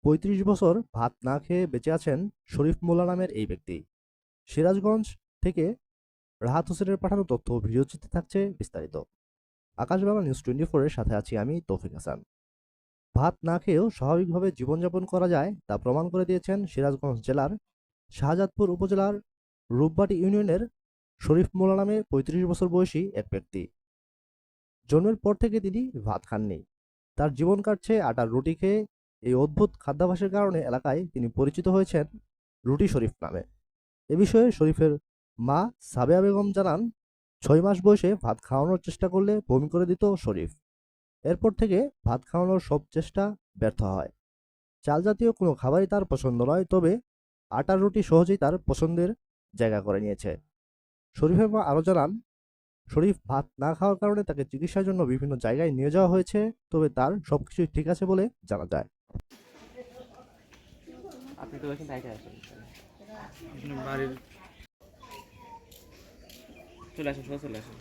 ৩৫ বছর ভাত না খেয়ে বেঁচে আছেন শরীফ মোল্লা নামের এই ব্যক্তি। সিরাজগঞ্জ থেকে রাহাত হোসেনের পাঠানো তথ্য ও ভিডিওচিত্রে থাকছে বিস্তারিত। আকাশ বাংলা নিউজ 24 এর সাথে আছি আমি তৌফিক হাসান। ভাত না খেয়েও স্বাভাবিকভাবে জীবনযাপন করা যায় তা প্রমাণ করে দিয়েছেন সিরাজগঞ্জ জেলার শাহজাদপুর উপজেলার রূপবাটি ইউনিয়নের শরীফ মোল্লা নামে ৩৫ বছর বয়সী এক ব্যক্তি। জন্মের পর থেকে তিনি ভাত খাননি। তার জীবন কাটছে আটার রুটি খেয়ে। এই অদ্ভুত খাদ্যাভ্যাসের কারণে এলাকায় তিনি পরিচিত হয়েছেন রুটি শরীফ নামে। এ বিষয়ে শরীফের মা সাবেয়া বেগম জানান, ৬ মাস বয়সে ভাত খাওয়ানোর চেষ্টা করলে বমি করে দিত শরীফ। এরপর থেকে ভাত খাওয়ানোর সব চেষ্টা ব্যর্থ হয়। চাল জাতীয় কোনো খাবারই তার পছন্দ নয়, তবে আটার রুটি সহজেই তার পছন্দের জায়গা করে নিয়েছে। শরীফের মা আরও জানান, শরীফ ভাত না খাওয়ার কারণে তাকে চিকিৎসার জন্য বিভিন্ন জায়গায় নিয়ে যাওয়া হয়েছে, তবে তার সবকিছুই ঠিক আছে বলে জানা যায়। আপনি তো ওইখান থেকে আসেন বাড়ির চলে আসেন, চলে আসেন।